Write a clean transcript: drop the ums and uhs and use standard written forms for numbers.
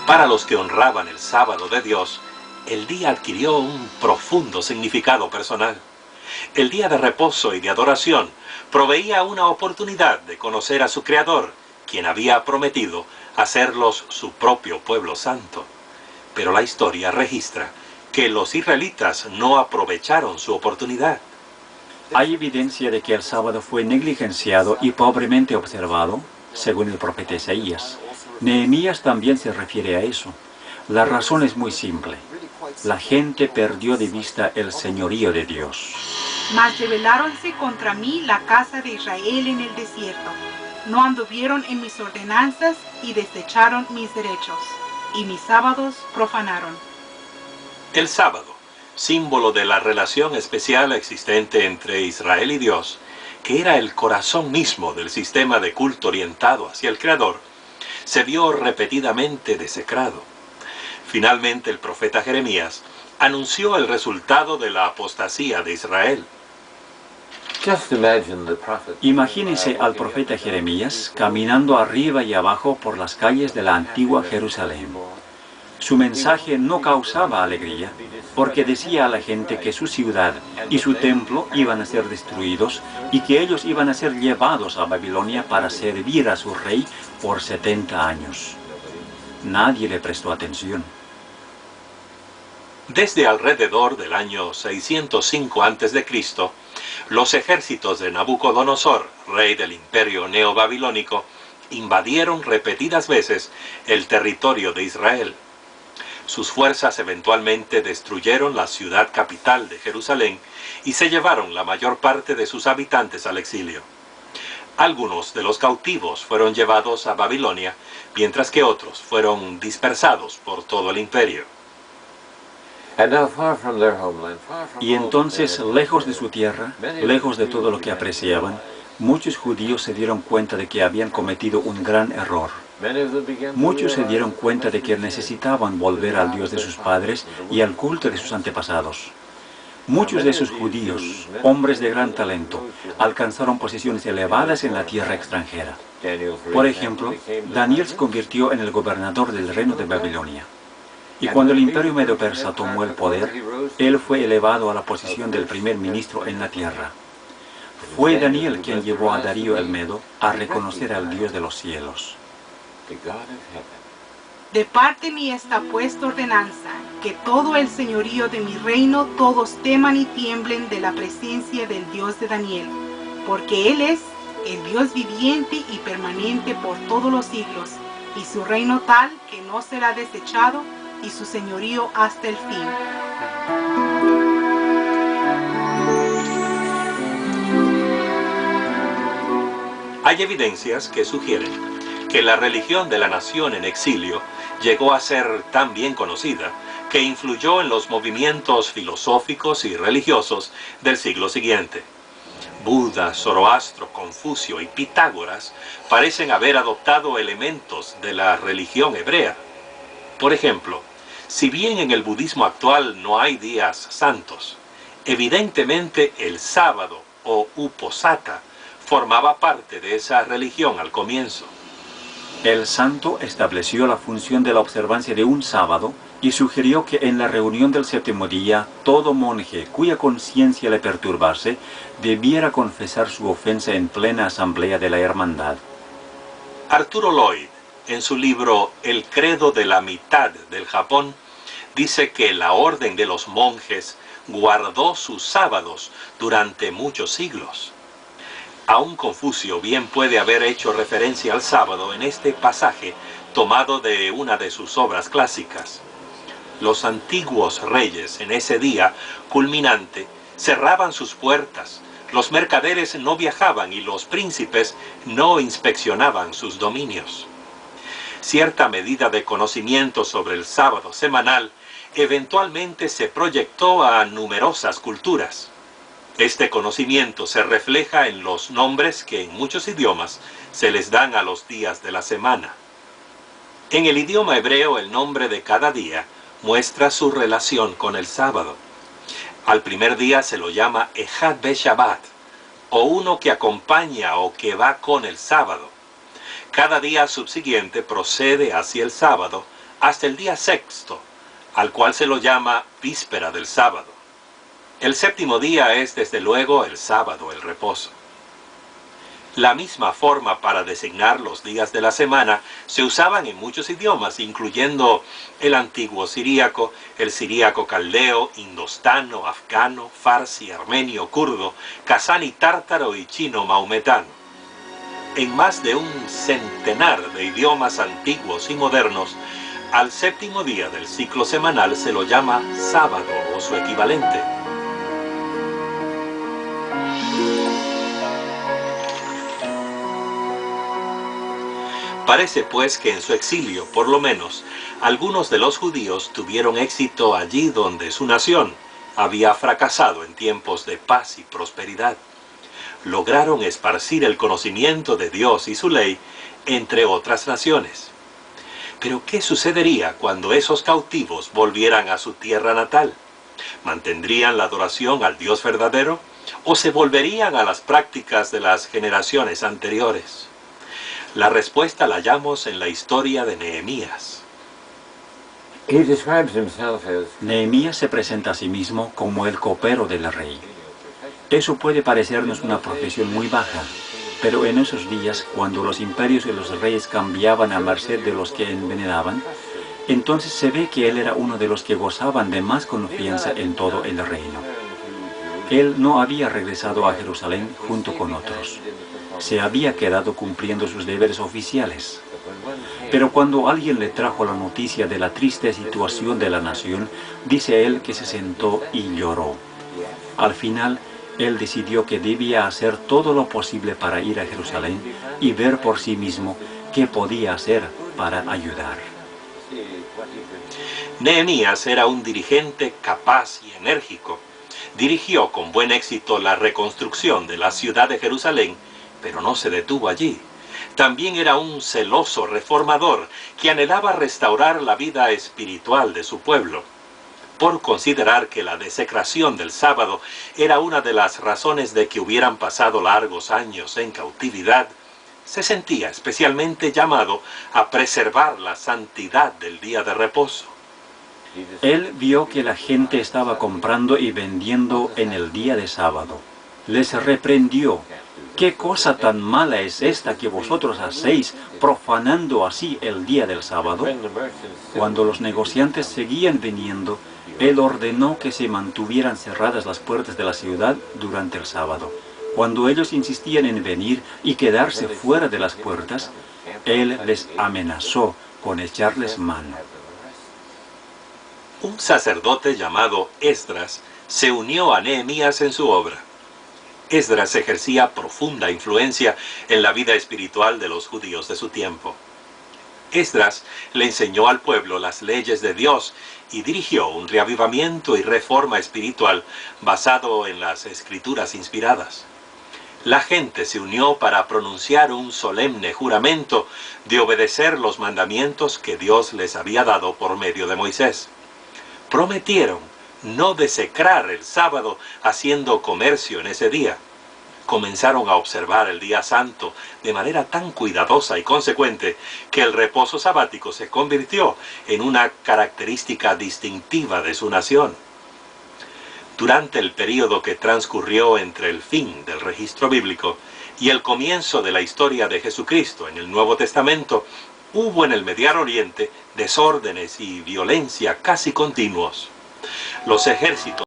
Para los que honraban el sábado de Dios, el día adquirió un profundo significado personal. El día de reposo y de adoración proveía una oportunidad de conocer a su Creador, quien había prometido hacerlos su propio pueblo santo. Pero la historia registra que los israelitas no aprovecharon su oportunidad. Hay evidencia de que el sábado fue negligenciado y pobremente observado, según el profeta Isaías. Nehemías también se refiere a eso. La razón es muy simple. La gente perdió de vista el señorío de Dios. Mas rebeláronse contra mí la casa de Israel en el desierto. No anduvieron en mis ordenanzas y desecharon mis derechos, y mis sábados profanaron. El sábado, símbolo de la relación especial existente entre Israel y Dios, que era el corazón mismo del sistema de culto orientado hacia el Creador, se vio repetidamente desecrado. Finalmente el profeta Jeremías anunció el resultado de la apostasía de Israel. Imagínense al profeta Jeremías caminando arriba y abajo por las calles de la antigua Jerusalén. Su mensaje no causaba alegría, porque decía a la gente que su ciudad y su templo iban a ser destruidos y que ellos iban a ser llevados a Babilonia para servir a su rey por 70 años. Nadie le prestó atención. Desde alrededor del año 605 a.C., los ejércitos de Nabucodonosor, rey del imperio neobabilónico, invadieron repetidas veces el territorio de Israel. Sus fuerzas eventualmente destruyeron la ciudad capital de Jerusalén y se llevaron la mayor parte de sus habitantes al exilio. Algunos de los cautivos fueron llevados a Babilonia, mientras que otros fueron dispersados por todo el imperio. Y entonces, lejos de su tierra, lejos de todo lo que apreciaban, muchos judíos se dieron cuenta de que habían cometido un gran error. Muchos se dieron cuenta de que necesitaban volver al Dios de sus padres y al culto de sus antepasados. Muchos de esos judíos, hombres de gran talento, alcanzaron posiciones elevadas en la tierra extranjera. Por ejemplo, Daniel se convirtió en el gobernador del reino de Babilonia. Y cuando el imperio medo-persa tomó el poder, él fue elevado a la posición del primer ministro en la tierra. Fue Daniel quien llevó a Darío el Medo a reconocer al Dios de los cielos. De parte mía está puesta ordenanza, que todo el señorío de mi reino todos teman y tiemblen de la presencia del Dios de Daniel, porque Él es el Dios viviente y permanente por todos los siglos, y su reino tal que no será desechado, y su señorío hasta el fin. Hay evidencias que sugieren que la religión de la nación en exilio llegó a ser tan bien conocida que influyó en los movimientos filosóficos y religiosos del siglo siguiente. Buda, Zoroastro, Confucio y Pitágoras parecen haber adoptado elementos de la religión hebrea. Por ejemplo, si bien en el budismo actual no hay días santos, evidentemente el sábado o uposatha formaba parte de esa religión al comienzo. El santo estableció la función de la observancia de un sábado y sugirió que en la reunión del séptimo día, todo monje cuya conciencia le perturbase debiera confesar su ofensa en plena asamblea de la hermandad. Arturo Lloyd, en su libro El credo de la mitad del Japón, dice que la orden de los monjes guardó sus sábados durante muchos siglos. Aún Confucio bien puede haber hecho referencia al sábado en este pasaje tomado de una de sus obras clásicas. Los antiguos reyes en ese día culminante cerraban sus puertas, los mercaderes no viajaban y los príncipes no inspeccionaban sus dominios. Cierta medida de conocimiento sobre el sábado semanal eventualmente se proyectó a numerosas culturas. Este conocimiento se refleja en los nombres que en muchos idiomas se les dan a los días de la semana. En el idioma hebreo, el nombre de cada día muestra su relación con el sábado. Al primer día se lo llama Echad Be-Shabbat, o uno que acompaña o que va con el sábado. Cada día subsiguiente procede hacia el sábado hasta el día sexto, al cual se lo llama víspera del sábado. El séptimo día es desde luego el sábado, el reposo. La misma forma para designar los días de la semana se usaban en muchos idiomas, incluyendo el antiguo siríaco, el siríaco caldeo, indostano, afgano, farsi, armenio, kurdo, kazani, tártaro y chino maometano. En más de un centenar de idiomas antiguos y modernos, al séptimo día del ciclo semanal se lo llama sábado o su equivalente. Parece pues que en su exilio, por lo menos, algunos de los judíos tuvieron éxito allí donde su nación había fracasado en tiempos de paz y prosperidad. Lograron esparcir el conocimiento de Dios y su ley entre otras naciones. Pero ¿qué sucedería cuando esos cautivos volvieran a su tierra natal? ¿Mantendrían la adoración al Dios verdadero o se volverían a las prácticas de las generaciones anteriores? La respuesta la hallamos en la historia de Nehemías. Nehemías se presenta a sí mismo como el copero del rey. Eso puede parecernos una profesión muy baja, pero en esos días, cuando los imperios y los reyes cambiaban a merced de los que envenenaban, entonces se ve que él era uno de los que gozaban de más confianza en todo el reino. Él no había regresado a Jerusalén junto con otros. Se había quedado cumpliendo sus deberes oficiales. Pero cuando alguien le trajo la noticia de la triste situación de la nación, dice él que se sentó y lloró. Al final, él decidió que debía hacer todo lo posible para ir a Jerusalén y ver por sí mismo qué podía hacer para ayudar. Nehemías era un dirigente capaz y enérgico. Dirigió con buen éxito la reconstrucción de la ciudad de Jerusalén, pero no se detuvo allí. También era un celoso reformador que anhelaba restaurar la vida espiritual de su pueblo. Por considerar que la desecración del sábado era una de las razones de que hubieran pasado largos años en cautividad, se sentía especialmente llamado a preservar la santidad del día de reposo. Él vio que la gente estaba comprando y vendiendo en el día de sábado. Les reprendió: ¿qué cosa tan mala es esta que vosotros hacéis, profanando así el día del sábado? Cuando los negociantes seguían viniendo, él ordenó que se mantuvieran cerradas las puertas de la ciudad durante el sábado. Cuando ellos insistían en venir y quedarse fuera de las puertas, él les amenazó con echarles mano. Un sacerdote llamado Esdras se unió a Nehemías en su obra. Esdras ejercía profunda influencia en la vida espiritual de los judíos de su tiempo. Esdras le enseñó al pueblo las leyes de Dios y dirigió un reavivamiento y reforma espiritual basado en las escrituras inspiradas. La gente se unió para pronunciar un solemne juramento de obedecer los mandamientos que Dios les había dado por medio de Moisés. Prometieron no desecrar el sábado haciendo comercio en ese día. Comenzaron a observar el día santo de manera tan cuidadosa y consecuente que el reposo sabático se convirtió en una característica distintiva de su nación. Durante el período que transcurrió entre el fin del registro bíblico y el comienzo de la historia de Jesucristo en el Nuevo Testamento, hubo en el Medio Oriente desórdenes y violencia casi continuos. Los ejércitos